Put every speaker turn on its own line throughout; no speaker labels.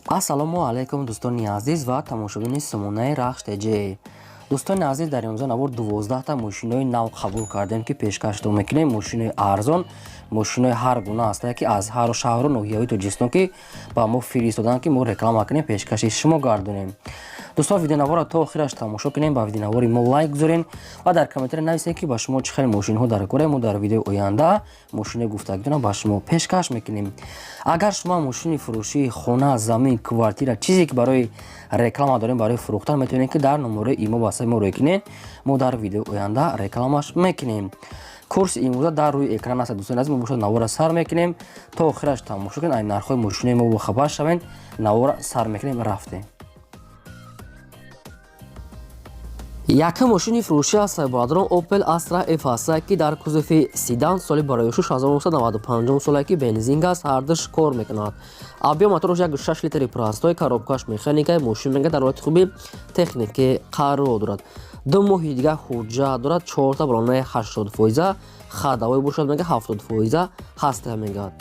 ассалому алайкум дӯстони азиз ва тамошобини сомонаи рахш теҷе. дӯстони азиз, дар имрӯза навор 12та мошинои нав қабул кардем ки пешкаштон мекунем. Мошинои арзон, мошинои ҳар гуна ҳастае ки аз ҳар шаҳру ноҳияҳои Тоҷикистон ки ба мо фиристодан ки мо реклама кунем, пешкаши шумо гардонем. дӯстон, видеонавора то охираш тамошо кунем, ба видеонавори мо лайк гузорен ва дар комментаре нависем ки ба шумо чӣ хеле мошинҳо дар кора. Мо дар видеои оянда мошинои гуфтагидона ба шумо пешкаш мекунем. агар шумо мошини фурӯшии хона, замин, квартира, чизе ки барои реклама дорем, барои фурӯхтан, метавонем ки дар номерои имо ба мо рекунем. Мо дар видеои оянда рекламаш мекунем. курси имрӯза дар рӯи экран аст. дӯстони азиз, мо бошад навора сар мекунем то охираш тамошо кунед. айн нархҳои мошинои мо бохабар шавед. навора сар мекунем, рафтем. якум мошини фурӯшӣ аст боадрон Opel Astra F аст ки дар кузуфи седан соли бароишуш 1995 соле ки бензин газ ҳардуш кор мекунад. объем моторош 1.6 литри простой, коробкаш механикаи мошин мега дар ҳолати хуби техникаи қарор дорад. 2 моҳи дига ҳуҷҷат дорад. 4та балонаи 80%, хадавой бошад мега 70% ҳаста мегавад.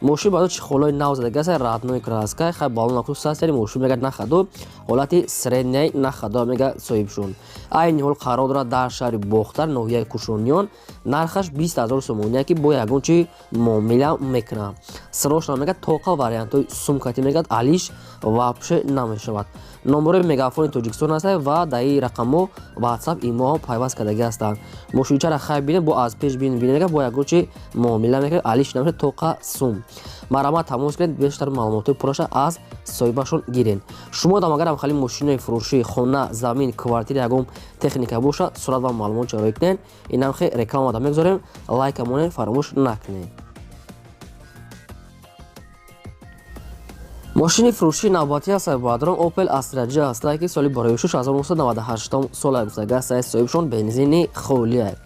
мошин баъдо чихолои нав задага аст, раднои краска, хай балон акус аст, яъни мошин мега нахаду ҳолати средняй нахаду мега соҳибшун. айни ҳол қарор дорад дар шаҳри Бохтар, ноҳияи Кушониён. нархаш 20,000 сомония ки бо ягон чи муомила мекунад. срочно мега тоқал вариантои сумкати мегад алиш вапше намешавад. номерои мегафони Тоҷикистон аст ва даи рақамо WhatsApp имоҳо пайваст кардаги ҳастанд. мошинчара хай бинед бо аз пеш бинед бо ягон чи муомила мекунад, алиш намешавад, тоқа сум. марамат тамос кунед, бештар маълумотои пурраша аз соҳибашон гирен. шумо дам агарам хали мошинои фурӯшии хона, замин, квартира ягон техника бошад, сурат ва маълумот ҷарой кунед. инам хе реклама да мегузорем, лайкамонем фаромӯш накунед. мошини фурӯшии навбатӣ аст боадрон Opel Astra J аст ки соли бароишуш 1998 сола гуфтага аст, соҳибшон бензини холия.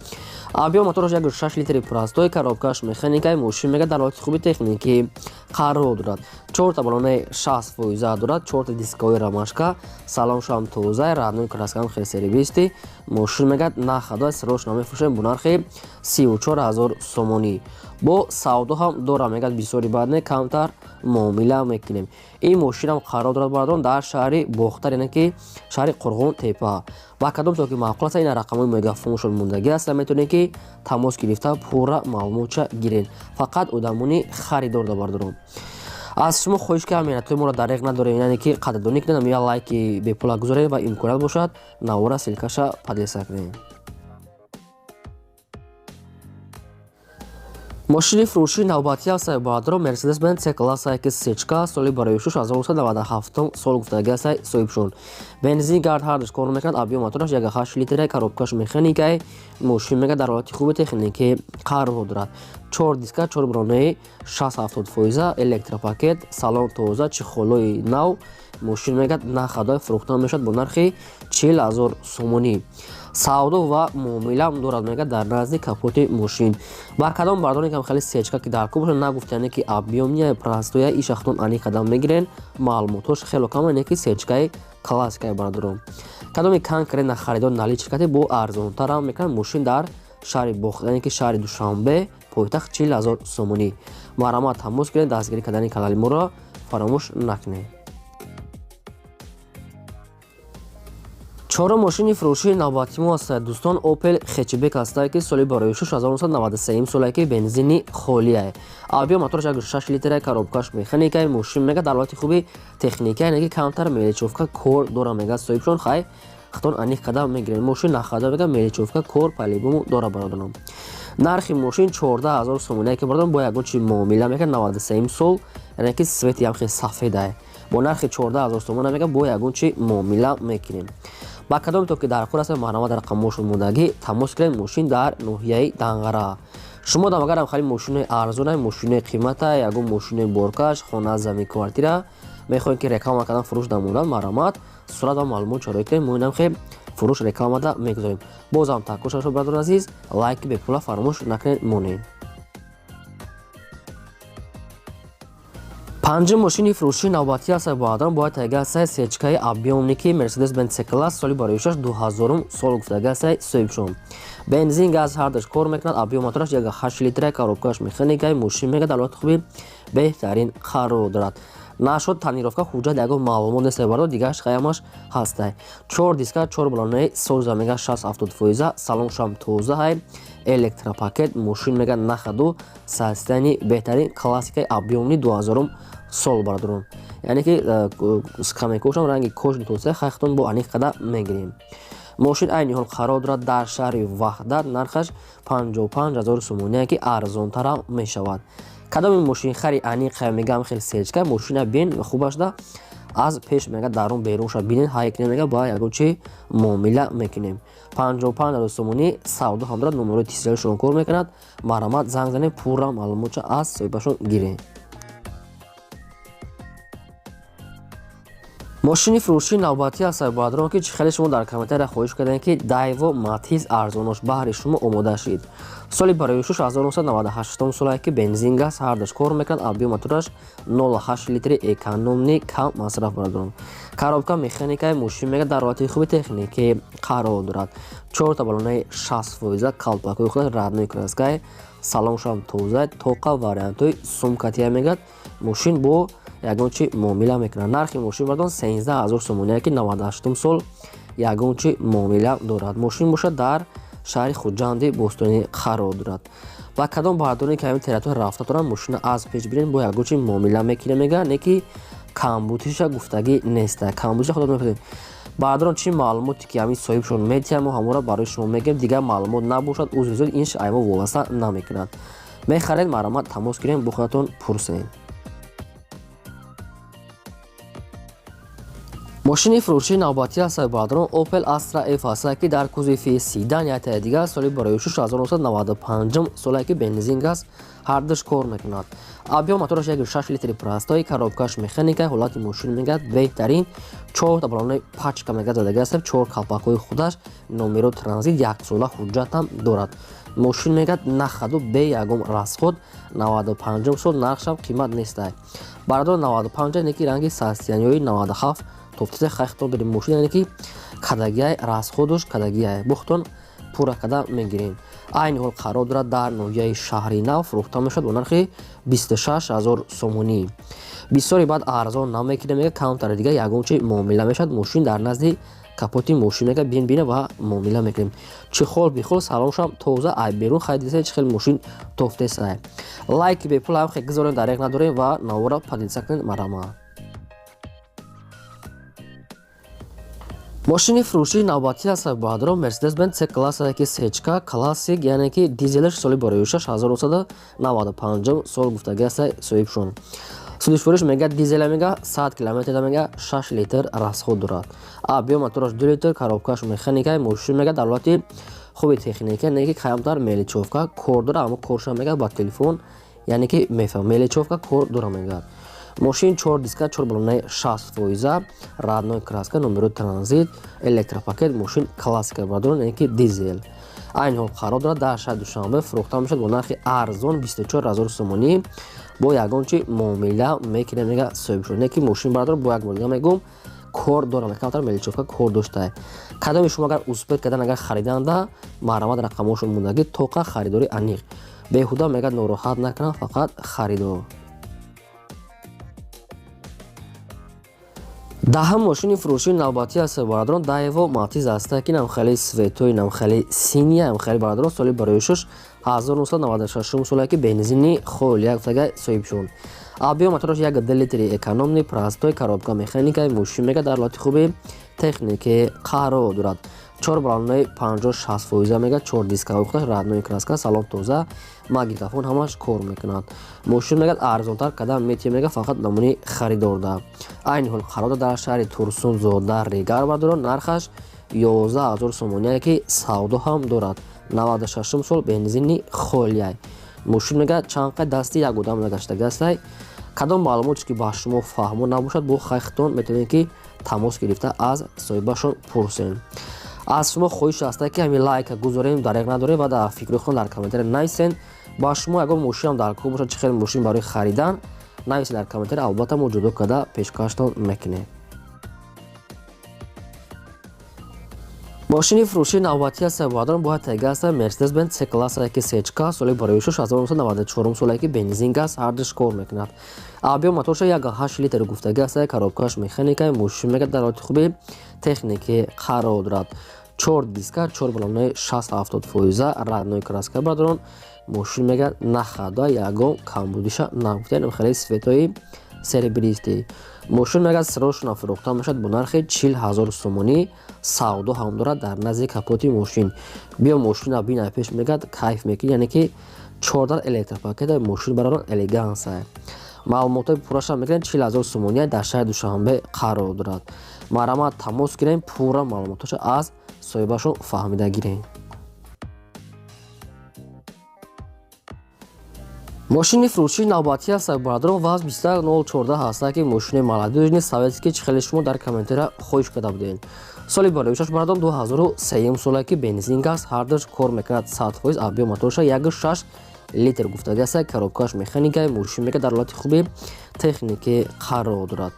объем моторош 1.6 литри простой, коробкаш механикаи мошин мега дар ҳолати хуби техникӣ қарор дорад. 4та балонаи 60% дорад. 4та дискаҳои рамашка, салоншам тоза, раднои краскам хел сервисти. мошин мега нахада срочно мефурӯшем бо нархи 34,000 сомонӣ. бо савдо ҳам дорам мегад бисёри баъд не камтар муомила мекунем. ин мошинам қарор дорад бардон дар шаҳри Бохтар, яъне ки шаҳри Қурғон Тепа. ва кадом то ки маъқул аст, ин рақамои мегафоншон мондаги аст, метавонед ки тамос гирифта пурра маълумотша гирен. фақат одамони харидор да бардорон. аз шумо хоҳиш кардам минатои моро дариқ надорем, яъне ки қадрдонӣ кунед, я лайки бепула гузоред ва имконият бошад навора силкаша подлеса кунед. мошини фурӯшии навбатӣ аст боадрон Mercedes-Benz C-Class X соли бароишуш 1997 сол гуфтаги аст, соҳибшон бензин гард ҳардуш кор мекунад. объем мотораш 1.8 литри, коробкаш механикаи мошин мега дар ҳолати хуби техникӣ қарор дорад. 4 диска, 4 балонаи 60% электропакет, салон тоза, чихолои нав. мошин мега нахадои фурӯхтан мешавад бо нархи 40,000 сомонӣ. савдо ва муомилам дорад мега дар назди капоти мошин. ба кадом бардоне кам хеле сечка ки дар кӯб нагуфтане ки объемния простоя ишахтон ани қадам мегирен, маълумотош хело кам ане ки сечкаи классикаи бардорон. кадоми конкретна харидор наличкати бо арзонтарам мекунад. мошин дар шаҳри Бохтар, яъне ки шаҳри Душанбе, пойтахт 40,000 сомонӣ. марамат тамос кунед, дастгирӣ кардани канали моро фаромӯш накунед. чорум мошини фурӯшии навбатӣ мо аст дӯстон Opel Hatchback аст ки соли бароишуш 1993 соле ки бензини холия. объем моторош 1.6 литри, коробкаш механикаи мошин мега дар ҳолати хуби техника, яъне ки камтар меличовка кор дора мега соҳибшон хай хатон аниқ қадам мегирен. мошин нахада мега меличовка кор палибуму дора бародарам. нархи мошин 14,000 сомония ки бародарам бо ягон чи муомила мега 93 сол, яъне ки свети ҳам хел сафеда. бо нархи 14,000 сомония мега бо ягон чи муомила мекунем. ба кадом то ки дар хур аст маълумот дар рақамошон мондаги тамос кунед. мошин дар ноҳияи Данғара. шумо дам агарам хали мошинои арзона, мошинои қимата, ягон мошинои боркаш, хона, замин, квартира мехоҳем ки реклама кардан фурӯш да мондан, марамат сурат ва маълумот ҷорой кунед. мо инам хе фурӯш реклама да мегузорем. бозам такоша шуд брадор азиз, лайки бепула фаромӯш накунед монед. панҷум мошини фурӯшии навбатӣ аст боадрон бояд тайга аст сечкаи объемники Mercedes-Benz C-Class соли бароишаш 2000 сол гуфтага аст, соҳибшон бензин газ ҳардуш кор мекунад. объем мотораш 1.8 литри, коробкаш механикаи мошин мега дар ҳолати хуби беҳтарин қарор дорад. нашуд танировка ҳуҷҷат ягон маълумот нест бардор дигараш қаямаш ҳастай 4 диска 4 балонаи соза мега 60-70%, салон шам тозаҳай, электропакет, мошин мега нахаду састани беҳтарин классикаи объёмни 2000 сол бардорон. яъне ки скамекошам ранги кожи тоза хайхтон бо аниқ қада мегирем. мошин айни ҳол қарор дорад дар шаҳри ваҳдат, нархаш 55000 сомония ки арзонтара мешавад. кадоми мошин хари аниқа мегам хел сечка мошина бин хубаш да аз пеш мега дарун берун шад бинен ҳайк мега ба ягон чи муомила мекунем. 55000 сомонӣ савдо ҳам дорад. номерои телефоншон кор мекунад. марамат занг занем пурра маълумотша аз соҳибашон гирем. мошини фурӯшии навбатӣ ҳастанд баъдро ки хеле шумо дар комментария хоҳиш кардем ки Daewoo Matiz арзонош баҳри шумо омода шид. соли барои 1998 солае ки бензин газ ҳардаш кор мекунад. объём мотораш 0.8 литри экономни кам масраф бардорад. коробка механикаи мошин мега дар ҳолати хуби техникӣ қарор дорад. 4 та балонаи 60% калпакои худаш раднои краскаи салоншам тоза тоқа вариантои сумкатия мегад мошин бо ягон чи муомила мекунад. нархи мошин бардон 13000 сомония ки 98 сол ягон чи муомила дорад. мошин бошад дар шаҳри хуҷанди бостонӣ қарор дорад. ба кадом бардорӣ ки ҳамин територия рафта доранд мошина аз пеш бирен бо ягон чи муомила мекунем мега не ки камбудиша гуфтагӣ неста. камбудиша худо мефаҳмед. бардорон чи маълумоте ки ҳамин соҳибшон метиҳам мо ҳамонро барои шумо мегем. дигар маълумот набошад узризод ин шаймо вобаста намекунад. мехаред марамат тамос гирем бо худатон пурсем. мошини фурӯшии навбатӣ ҳастанд баъдро Opel Astra F ҳастанд ки дар кузуфи седан яъне дигар соли барои 1995 солае ки бензин газ ҳардаш кор мекунад. объём мотораш 1.6 литри простои коробкаш механика ҳолати мошин мегад беҳтарин 4 та балонаи пачка мегад задага аст. 4 калпакои худаш номеро транзит 1 сола ҳуҷҷатам дорад. мошин мегад нахаду бе ягон расход 95 сол нархшам қимат нестай. бардор 95 неки ранги састиянёи 97 тофтиса хайхтон берем мошин яъне ки кадагиай расходош кадагиай бухтон пурра када мегирем. айни ҳол қарор дорад дар ноҳияи шаҳри нав фурӯхта мешавад бо нархи 26000 сомонӣ. бисёри баъд арзон намекунем мега каунтари дига ягон чи муомила мешавад. мошин дар назди капоти мошин мега бин ва муомила мекунем. чихол бихол салоншам тоза ай берун хайдиса чихел мошин тофтесай. лайки бепул ҳам хе гузорем дареқ надорем ва навора падиса кунед марама. мошини фурӯшии навбатӣ ҳастанд баъдро Mercedes-Benz C-класса ки сечка классик яъне ки дизелаш соли барои 1995 сол гуфтагӣ аст соҳибшон. судишвориш мега дизела мега 100 км мега 6 литр расход дорад. объём мотораш 2 литр коробкаш механикаи мошин мега дар ҳолати хуби техника не ки қаямтар меличовка кор дорад аммо корша мега ба телефон яъне ки мефаҳм меличовка кор дора мегад. мошин 4 диска 4 балонаи 60% раднои краска номерои транзит электропакет мошин классика бардорон яъне ки дизел. айни ҳол қарор дорад дар шаҳри душанбе фурӯхта мешавад бо нархи арзон 24000 сомонӣ бо ягон чи муомила мекунем мега соҳибшон не ки мошин бардор бо як бор дига мегӯм кор дорам камтар меличовка кор доштае. кадоми шумо агар успеҳ кардан агар хариданда марамат рақамошон мондагӣ тоқа харидори аниқ беҳуда мегад нороҳат накунам фақат харидор. даҳам мошини фурӯшии навбатӣ ҳастанд баъдро Daewoo Matiz ҳастанд ки намхали светои намхали синия намхали баъдро соли барои 1996 солае ки бензини холия гуфтага соҳибшон. объём мотораш 1 литри экономни простои коробка механикаи мошин мега дар ҳолати хуби техникӣ қарор дорад. 4 балонаи 50-60% мега 4 дискаи худаш раднои краска салон тоза магнитофон ҳамаш кор мекунад. мошин мегад арзонтар кадам метиҳем мега фақат номуни харидор да. айни ҳол қарор дорад дар шаҳри Турсун зода ригар бардорон нархаш 11000 сомония ки савдо ҳам дорад. 96 сол бензини холияй. мошин мегад чанд қай дасти як одам нагаштаги астай. кадом маълумоте ки ба шумо фаҳмо набошад бо хайхтон метавонед ки тамос гирифта аз соҳибашон пурсем. аз шумо хоҳиш аст ки ҳамин лайка гузорем дареқ надорем ва дар фикрҳои худтон дар комментария нависен. ба шумо ягон мошинам дар кор бошад чӣ хел мошин барои харидан нависед дар комментария албатта мо ҷудо карда пешкаштон мекунем. ماشین فروشی نوبتی است بادران با تگ است مرسدس بنز سی کلاس را که سیچکا سال برای 1994 سالی که بنزین گاز هردش کار میکند. آبی موتورش 1.8 لیتر گفتگی است کاروبکاش مکانیکای ماشین میگه در حالت خوبی تکنیکی قرار دارد. 4 دیسک 4 بالون 60-70% رادنوی کراسکا بادران ماشین میگه نخدا یگان کمبودیش نگفته خیلی سویتایی سربریستی ماشین میگه سروش نفروخته میشد با نرخ 40,000 سومونی سعودو هم دارد در نزدیک کاپوتی ماشین بیا ماشین بین پیش میگه کیف میکنه یعنی که 14 الکتریک ماشین برای الیگانس است معلومات پورش میگن 40,000 سومونی در شهر دوشنبه قرار دارد مرامت تماس گیرین پورا معلوماتش از صاحبشون فهمیده گیرین ماشین فروشی نوبتی است برادران واز 20014 هست که ماشین молодежный советский خیلی شما در کامنتر خوش کرده بودین سالی برایش برادران 2003 سالی که بنزین گاز هردش کار میکند 100% آبی موتورش 1.6 لیتر گفتگی است کاروبکاش مکانیکای ماشین میگه در حالت خوبی تکنیکی قرار دارد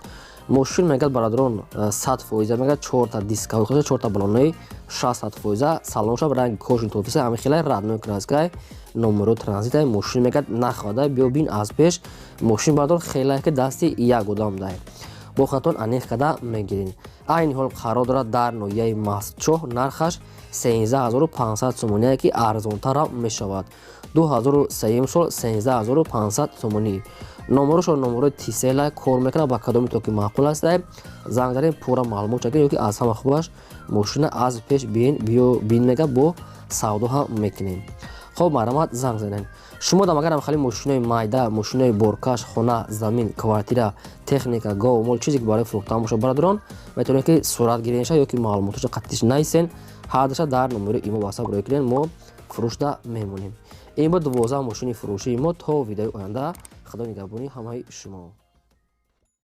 ماشین میگه برادران 100% میگه 4 تا دیسک و 4 تا بالونای 60% سالنش رنگ کوشن توفیس همه خیلی رادنوی کراسکای نمرو ترانزیت ماشین میگه نخواده بیا بین از پیش ماشین برادران خیلی که دستی یک گودام داره با خاطر انیخ کده میگیرین این حال قرار دارد در نوعیه ماسچو نرخش 13500 سومونی که ارزان تر میشود 2003 سال 13500 سومونی نمرش نمره تیسلا کار میکنه با کدام تو که معقول است زنگ داریم پورا معلومات چگه که از همه خوبش ماشین از پیش بین میگه با سعودو هم میکنیم خب مرامت زنگ زنین شما دم اگر هم خالی ماشینای مایده ماشینای برکاش خونه زمین کوارتیره تکنیکا گاو مول چیزی که برای فروختن باشه برادران میتونه که صورت گیری نشه یا که معلوماتش قطعیش نیستن هر دشا در نمره ایمو واسه گروه کردن ما فروشده میمونیم این بود 12 ماشین فروشی ما تا ویدیو آینده خدا نگهبانی همه شما